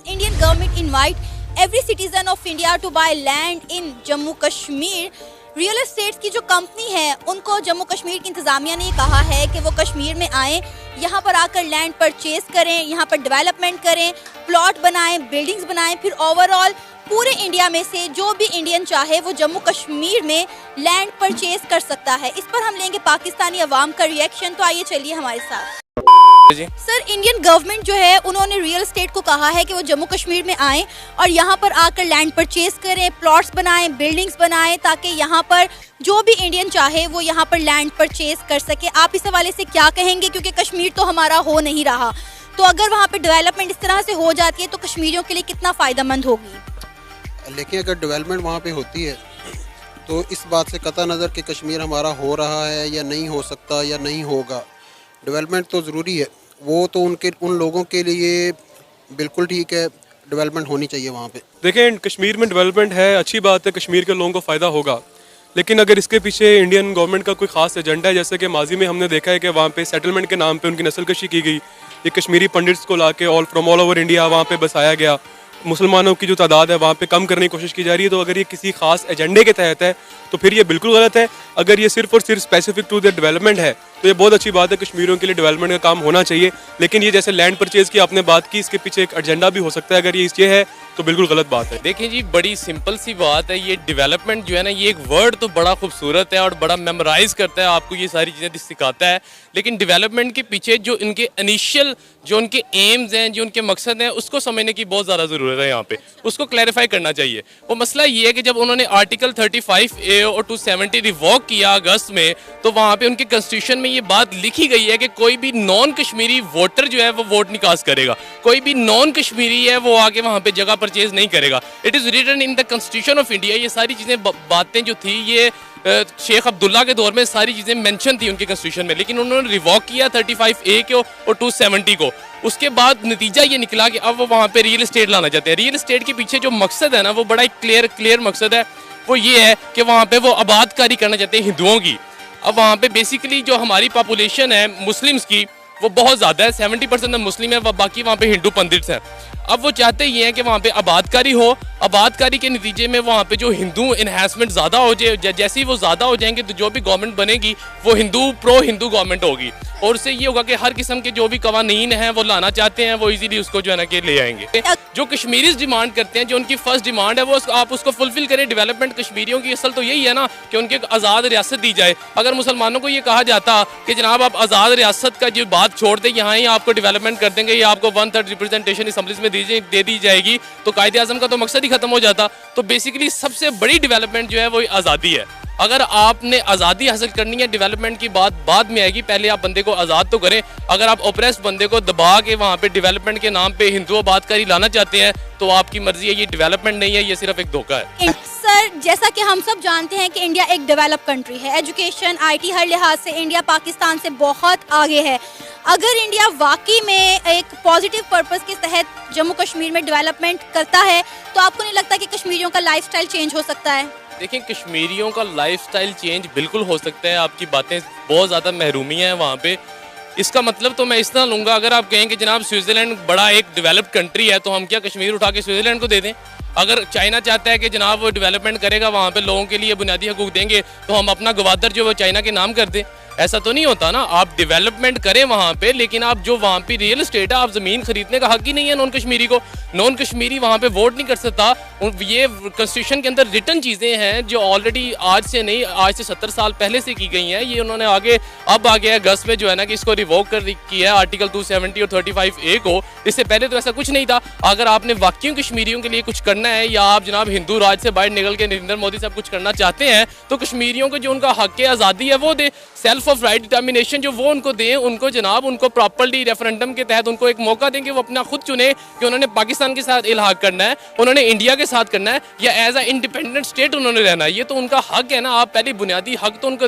Indian government invite every citizen of India to buy land in Jammu Kashmir. Real estates की जो company है उनको जम्मू कश्मीर की इंतज़ामिया ने कहा है कि वो कश्मीर में आएँ, यहाँ पर आकर लैंड परचेज करें, यहाँ पर डेवलपमेंट करें, प्लॉट बनाएं, बिल्डिंग्स बनाएं, फिर ओवरऑल पूरे इंडिया में से जो भी इंडियन चाहे वो जम्मू कश्मीर में लैंड परचेज कर सकता है। इस पर हम लेंगे पाकिस्तानी अवाम का रिएक्शन, तो आइए चलिए हमारे साथ। सर, इंडियन गवर्नमेंट जो है उन्होंने रियल एस्टेट को कहा है कि वो जम्मू कश्मीर में आएँ और यहाँ पर आकर लैंड परचेज करें, प्लॉट्स बनाएं, बिल्डिंग्स बनाएं, ताकि यहाँ पर जो भी इंडियन चाहे वो यहाँ पर लैंड परचेज कर सके। आप इस हवाले से क्या कहेंगे, क्योंकि कश्मीर तो हमारा हो नहीं रहा, तो अगर वहाँ पे डेवलपमेंट इस तरह से हो जाती है तो कश्मीरियों के लिए कितना फ़ायदेमंद होगी? लेकिन अगर डेवलपमेंट वहाँ पे होती है तो इस बात से कतई नज़र कि कश्मीर हमारा हो रहा है या नहीं हो सकता या नहीं होगा, डेवलपमेंट तो ज़रूरी है। वो तो उन लोगों के लिए बिल्कुल ठीक है, डेवलपमेंट होनी चाहिए वहाँ पे। देखें, कश्मीर में डेवलपमेंट है, अच्छी बात है, कश्मीर के लोगों को फ़ायदा होगा, लेकिन अगर इसके पीछे इंडियन गवर्नमेंट का कोई ख़ास एजेंडा है, जैसे कि माजी में हमने देखा है कि वहाँ पे सेटलमेंट के नाम पे उनकी नस्लकशी की गई, ये कश्मीरी पंडित्स को ला के फ्रॉम ऑल ओवर इंडिया वहाँ पे बसाया गया, मुसलमानों की जो तादाद है वहाँ पे कम करने की कोशिश की जा रही है। तो अगर ये किसी खास एजेंडे के तहत है तो फिर ये बिल्कुल गलत है। अगर ये सिर्फ और सिर्फ स्पेसिफिक टू द डेवलपमेंट है तो ये बहुत अच्छी बात है, कश्मीरियों के लिए डेवलपमेंट का काम होना चाहिए। लेकिन ये जैसे लैंड परचेज की आपने बात की, इसके पीछे एक एजेंडा भी हो सकता है, अगर ये है तो बिल्कुल गलत बात है। देखिए जी, बड़ी सिंपल सी बात है, ये डेवलपमेंट जो है ना, ये एक वर्ड तो बड़ा खूबसूरत है और बड़ा मेमोराइज करता है, आपको ये सारी चीज़ें सिखाता है, लेकिन डेवलपमेंट के पीछे जो इनके इनिशियल जो उनके एम्स हैं, जो उनके मकसद हैं, उसको समझने की बहुत ज़्यादा ज़रूरत है। यहाँ पे उसको क्लैरिफाई करना चाहिए। वो मसला ये है कि जब उन्होंने आर्टिकल 35A और 270 रिवॉक किया अगस्त में, तो वहाँ पे उनके कॉन्स्टिट्यूशन में ये बात लिखी गई है कि कोई भी नॉन कश्मीरी वोटर जो है वो वोट नहीं कास्ट करेगा, कोई भी नॉन कश्मीरी है वो आके वहाँ पे जगह परचेज नहीं करेगा। It is written in the constitution of India. ये सारी चीज़ें बातें जो थी ये शेख अब्दुल्ला के दौर में सारी चीज़ें मेंशन थी उनके कॉन्स्टिट्यूशन में, लेकिन उन्होंने रिवॉक किया 35A को और 270 को। उसके बाद नतीजा ये निकला कि अब वो वहाँ पे रियल एस्टेट लाना चाहते हैं। रियल एस्टेट के पीछे जो मकसद है ना, वो बड़ा एक क्लियर मकसद है। वो ये है कि वहाँ पे वो आबादकारी करना चाहते हैं हिंदुओं की। अब वहाँ पे बेसिकली जो हमारी पॉपुलेशन है मुस्लिम्स की वो बहुत ज़्यादा है, 70% मुस्लिम है, बाकी वहाँ पे हिंदू पंडित हैं। अब वो चाहते ये हैं कि वहाँ पे आबादकारी हो, आबादकारी के नतीजे में वहाँ पे जो हिंदू इन्हेंसमेंट ज़्यादा हो जाए, जैसे ही वो ज़्यादा हो जाएंगे तो जो भी गवर्नमेंट बनेगी वो प्रो हिंदू गवर्नमेंट होगी, और उससे ये होगा कि हर किस्म के जो भी कवानीन हैं वो लाना चाहते हैं वो इजीली उसको जो है ना कि ले आएंगे। जो कश्मीरीज डिमांड करते हैं, जो उनकी फर्स्ट डिमांड है, वो आप उसको फुलफिल करें। डेवलपमेंट कश्मीरियों की असल तो यही है ना कि उनके आज़ाद रियासत दी जाए। अगर मुसलमानों को ये कहा जाता कि जनाब आप आज़ाद रियासत का जो बात छोड़ दें, यहाँ ही आपको डेवलपमेंट कर देंगे, या आपको 1/3 रिप्रेजेंटेशन असम्बलीज में दे दी जाएगी, तो कायदे आज़म का तो मकसद ही खत्म हो जाता। तो बेसिकली सबसे बड़ी डेवलपमेंट जो है वो आज़ादी है। अगर आपने आज़ादी हासिल करनी है, डेवलपमेंट की बात बाद में आएगी, पहले आप बंदे को आज़ाद तो करें। अगर आप ओप्रेस्ड बंदे को दबा के वहाँ पे डेवलपमेंट के नाम पे हिंदू आबादकारी लाना चाहते हैं तो आपकी मर्जी है, ये डेवलपमेंट नहीं है, ये सिर्फ एक धोखा है। सर, जैसा कि हम सब जानते हैं कि इंडिया एक डेवलप कंट्री है, एजुकेशन, IT हर लिहाज से इंडिया पाकिस्तान से बहुत आगे है। अगर इंडिया वाकई में एक पॉजिटिव पर्पस के तहत जम्मू कश्मीर में डेवलपमेंट करता है तो आपको नहीं लगता कि कश्मीरियों का लाइफस्टाइल चेंज हो सकता है? देखिए, कश्मीरियों का लाइफस्टाइल चेंज बिल्कुल हो सकता है। आपकी बातें बहुत ज़्यादा महरूमी हैं वहाँ पे। इसका मतलब तो मैं इस तरह लूँगा, अगर आप कहें कि जनाब स्विट्ज़रलैंड बड़ा एक डेवलप्ड कंट्री है तो हम क्या कश्मीर उठा के स्विट्ज़रलैंड को दे दें? अगर चाइना चाहता है कि जनाब वो डेवलपमेंट करेगा, वहाँ पे लोगों के लिए बुनियादी हकूक देंगे, तो हम अपना गवादर जो वो चाइना के नाम कर दें? ऐसा तो नहीं होता ना। आप डेवलपमेंट करें वहाँ पे, लेकिन आप जो वहाँ पे रियल एस्टेट है, आप ज़मीन खरीदने का हक ही नहीं है नॉन कश्मीरी को। नॉन कश्मीरी वहाँ पे वोट नहीं कर सकता। ये कॉन्स्टिट्यूशन के अंदर रिटन चीज़ें हैं जो ऑलरेडी आज से नहीं, आज से 70 साल पहले से की गई हैं। ये उन्होंने अब आगे अगस्त में जो है ना कि इसको रिवोक कर किया है आर्टिकल 270 और 35A को। इससे पहले तो ऐसा कुछ नहीं था। अगर आपने वाकई कश्मीरियों के लिए कुछ करना है, या आप जनाब हिंदू राज से बाहर निकल के नरेंद्र मोदी साहब कुछ करना चाहते हैं, तो कश्मीरियों को जो उनका हक आज़ादी है वो दे, सेल्फ ऑफ राइट डिटर्मिनेशन जो वो उनको दें, उनको जनाब उनको प्रॉपर्ली रेफरेंडम के तहत उनको एक मौका देंगे, वो अपना खुद चुने कि उन्होंने पाकिस्तान के साथ इल्हाक करना है, उन्होंने इंडिया के साथ करना है, या एज अ इंडिपेंडेंट स्टेट उन्होंने रहना है। ये तो उनका हक है ना। आप पहले बुनियादी हक तो उनको